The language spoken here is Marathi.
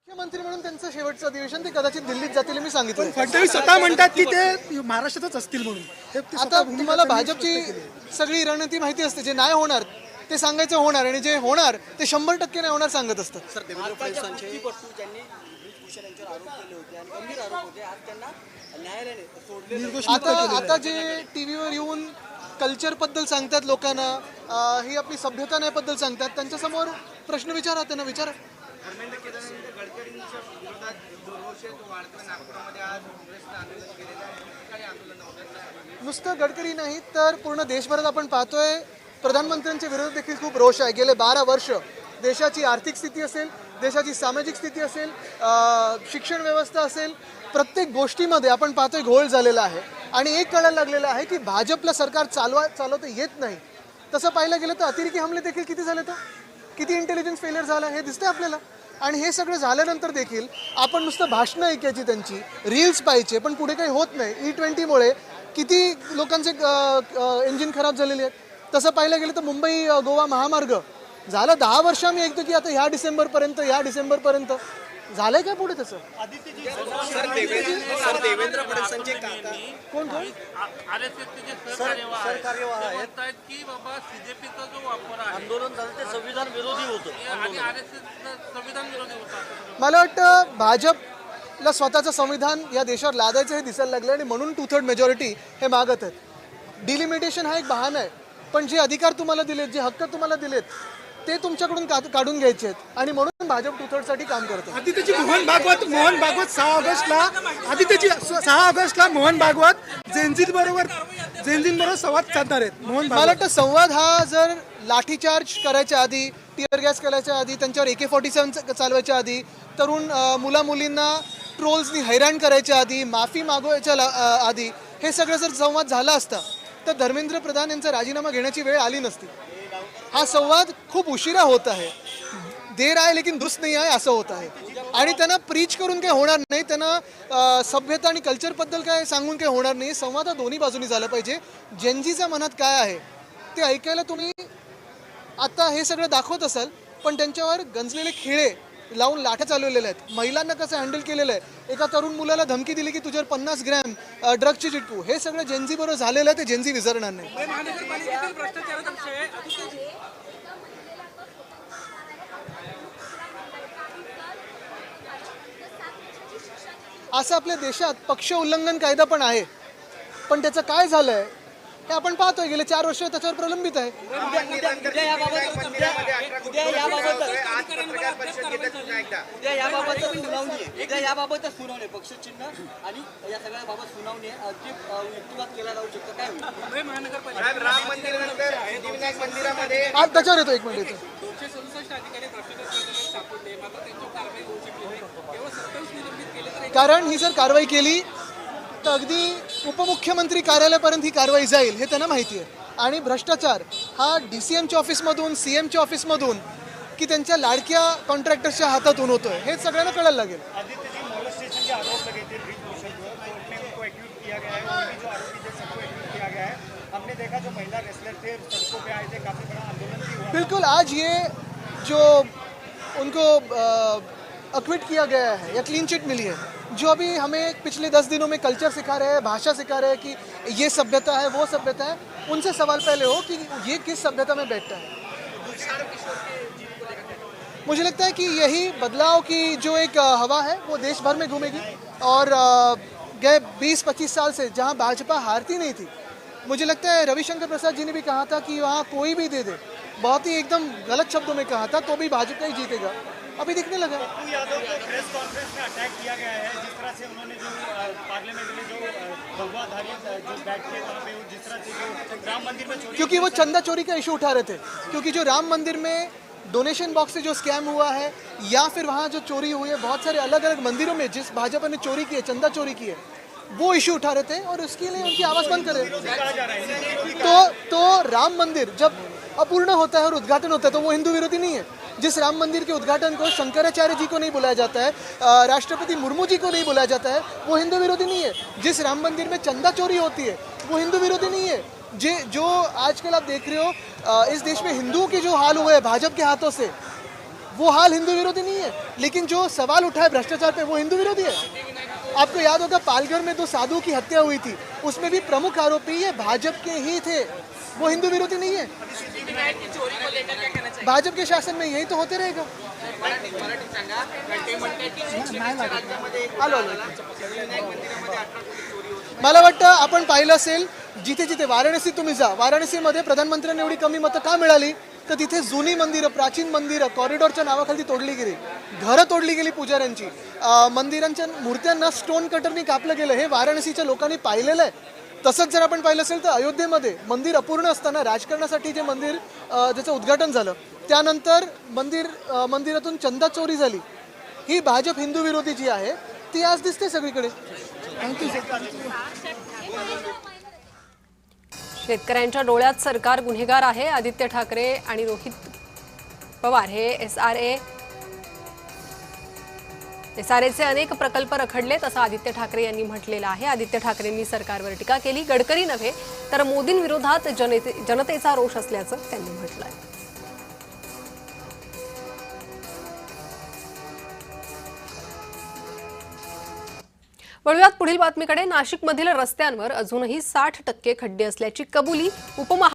मुख्यमंत्री म्हणून त्यांचं शेवटचं अधिवेशन ते कदाचित दिल्लीत जातील मी सांगितलं. फडणवीस स्वतः म्हणतात की ते महाराष्ट्रातच असतील म्हणून. आता तुम्हाला भाजपची सगळी रणनीती माहिती असते. जे नाही होणार ते सांगायचं होणार आणि जे होणार ते 100% नाही होणार सांगत असतात. आता जे टीव्हीवर येऊन कल्चर बद्दल सांगतात लोकांना, ही आपली सभ्यता नाही बद्दल सांगतात, त्यांच्यासमोर प्रश्न विचारा, त्यांना विचारा. नुसतं गडकरी नाही तर पूर्ण देशभरात आपण पाहतोय प्रधानमंत्र्यांच्या विरोधात देखील खूप रोष आहे. गेले 12 वर्ष देशाची आर्थिक स्थिती असेल, देशाची सामाजिक स्थिती असेल, शिक्षण व्यवस्था असेल, प्रत्येक गोष्टीमध्ये आपण पाहतोय घोळ झालेला आहे. आणि एक कळायला लागलेलं आहे की भाजपला सरकार चालवता येत नाही. तसं पाहायला गेलं तर अतिरेकी हमले देखील किती झाले, तर किती इंटेलिजन्स फेलियर झाला हे दिसतंय आपल्याला. आणि हे सगळं झाल्यानंतर देखील आपण नुसतं भाषणं ऐकायची, त्यांची रील्स पाहायचे, पण पुढे काही होत नाही. E20मुळे किती लोकांचे इंजिन खराब झालेले आहेत. तसं पाहायला गेलं तर मुंबई गोवा महामार्ग झालं 10 वर्ष आम्ही ऐकतो की आता ह्या डिसेंबरपर्यंत झालंय काय पुढे तसं. देवेंद्र फडणवीसांचे काका कोण की बाबा सीजेपीचा जो वापर आहे आंदोलन झालं ते संविधान विरोधी होतं आणि आरएसएस संविधान विरोधी होता. मला वाटतं भाजपला स्वतःचं संविधान या देशावर लादायचं हे दिसायला लागलं आणि म्हणून 2/3 मेजॉरिटी हे मागत आहेत. डिलिमिटेशन हा एक बहाणा आहे, पण जे अधिकार तुम्हाला दिलेत, जे हक्क तुम्हाला दिलेत ते तुमच्याकडून काढून घ्यायचे आहेत आणि म्हणून भाजप 2/3 साठी काम करतं. आदित्यजी मोहन भागवत 6 ऑगस्टला मोहन भागवत जेनझींबरोबर संवाद साधणार आहेत. मला वाटतं संवाद हा जर लाठीचार्ज करायच्या आधी, टिअर गॅस करायच्या आधी, त्यांच्यावर AK-47 चालवायच्या आधी, तरुण मुला-मुलींना ट्रोल्सनी हैराण करायच्या आधी, माफी मागवायच्या आधी हे सगळं जर संवाद झाला असता तर धर्मेंद्र प्रधान यांचा राजीनामा घेण्याची वेळ आली नसती. हा संवाद खूप उशिरा होत आहे. देर आहे लेकिन दुरुस्त नाही आहे असं होत आहे. आणि त्यांना प्रीच करून काही होणार नाही, त्यांना सभ्यता आणि कल्चरबद्दल काय सांगून काही होणार नाही. संवाद हा दोन्ही बाजूनी झाला पाहिजे. जेनजीच्या मनात काय आहे ते ऐकायला तुम्ही आता हे सगळं दाखवत असाल, पण त्यांच्यावर गंजलेले खिळे लावून लाठ्या चालवलेल्या आहेत. महिलांना कसं हँडल केलेलं आहे, एका तरुण मुलाला धमकी दिली की तुझ्यावर 50 ग्रॅम ड्रगची चिटकू, हे सगळं जेनजी बरोबर झालेलं आहे. ते जेनजी विसरणार नाही. असं आपल्या देशात पक्ष उल्लंघन कायदा पण आहे, पण त्याचं काय झालंय हे आपण पाहतोय. गेले 4 वर्ष त्याच्यावर प्रलंबित आहे. याबाबत सुनावणी पक्षचिन्ह आणि या सगळ्याबाबत सुनावणी युक्तिवाद केला जाऊ शकतो. काय राम मंदिरामध्ये आज त्याच्यावर येतो. 1 मिनिट येतो. 267 अधिकारी भ्रष्टाचार सापडले, मात्र त्यांच्यावर कारवाई होऊ शकली नाही. केवळ 27 निलंबित केले तर कारण ही जर कारवाई केली तर अगदी उपमुख्यमंत्री कार्यालयापर्यंत ही कारवाई जाईल हे त्यांना माहिती आहे. आणि भ्रष्टाचार हा DCMच्या ऑफिसमधून, CMच्या ऑफिसमधून की त्यांच्या लाडक्या कॉन्ट्रॅक्टर्सच्या हातातून होतोय हे सगळ्यांना कळायला लागेल. बिल्कुल, आज ये जो उनको अक्विट किया गया है या क्लीन चिट मिली है, जो अभी हमें पिछले 10 दिनों में कल्चर सिखा रहे हैं, भाषा सिखा रहे हैं कि ये सभ्यता है वो सभ्यता है, उनसे सवाल पहले हो कि ये किस सभ्यता में बैठता है. मुझे लगता है कि यही बदलाव की जो एक हवा है वो देश भर में घूमेगी. और गए 20-25 साल से जहाँ भाजपा हारती नहीं थी, मुझे लगता है रविशंकर प्रसाद जी ने भी कहा था कि वहाँ कोई भी दे दे, बहुत ही एकदम गलत शब्दों में कहा था, तो भी भाजपा ही जीतेगा. अभी दिखने लगा. पप्पू यादव को प्रेस कॉन्फ्रेंस में अटैक किया गया है. जिस तरह से उन्होंने जो पार्लियामेंट में जो भगवाधारी जो बैठे वहाँ पे जिस तरह से जो राम मंदिर में चोरी, क्योंकि वो चंदा चोरी का इशू उठा रहे थे. क्योंकि जो राम मंदिर में डोनेशन बॉक्स से जो स्कैम हुआ है या फिर वहाँ जो चोरी हुई है, बहुत सारे अलग अलग मंदिरों में जिस भाजपा ने चोरी की है, चंदा चोरी की है, वो इशू उठा रहे थे और उसके लिए उनकी आवाज़ बंद करे. तो राम मंदिर जब अपूर्ण होता है और उद्घाटन होता है तो वो हिंदू विरोधी नहीं है. जिस राम मंदिर के उद्घाटन को शंकराचार्य जी को नहीं बुलाया जाता है, राष्ट्रपति मुर्मू जी को नहीं बुलाया जाता है, वो हिंदू विरोधी नहीं है. जिस राम मंदिर में चंदा चोरी होती है वो हिंदू विरोधी नहीं है. जो आजकल आप देख रहे हो इस देश में हिंदुओं के जो हाल हुए हैं भाजपा के हाथों से, वो हाल हिंदू विरोधी नहीं है, लेकिन जो सवाल उठा है भ्रष्टाचार पे वो हिंदू विरोधी है। आपको याद होगा पालघर में 2 साधु की हत्या हुई थी, उसमें भी प्रमुख आरोपी ये भाजपा के ही थे, वो हिंदू विरोधी नहीं है। भाजपा के शासन में यही तो होते रहेगा। मला वाटतं आपण पाहिलं असेल जिथे जिथे वाराणसी तुम्ही जा, वाराणसीमध्ये प्रधानमंत्र्यांना एवढी कमी मतं का मिळाली तर तिथे जुनी मंदिरं, प्राचीन मंदिरं कॉरिडॉरच्या नावाखाली तोडली गेली, घरं तोडली गेली पुजाऱ्यांची, मंदिरांच्या मूर्त्यांना स्टोन कटरनी कापलं गेलं, हे वाराणसीच्या लोकांनी पाहिलेलं आहे। तसंच जर आपण पाहिलं असेल तर अयोध्येमध्ये मंदिर अपूर्ण असताना राजकारणासाठी जे मंदिर ज्याचं उद्घाटन झालं त्यानंतर मंदिरातून चंदा चोरी झाली, ही भाजप हिंदू विरोधी जी आहे ती आज दिसते सगळीकडे। शेतकऱ्यांच्या डोळ्यात सरकार गुन्हेगार आहे। आदित्य ठाकरे आणि रोहित पवार हे एसआरएचे अनेक प्रकल्प रखडलेत असं आदित्य ठाकरे यांनी म्हटलेलं आहे। आदित्य ठाकरेंनी सरकारवर टीका केली, गडकरी नव्हे तर मोदींविरोधात जनतेचा रोष असल्याचं त्यांनी म्हटलंय। वळूयात पुढील बातमीकडे। नाशिकमधील रस्त्यांवर अजूनही 60% खड्डे असल्याची कबुली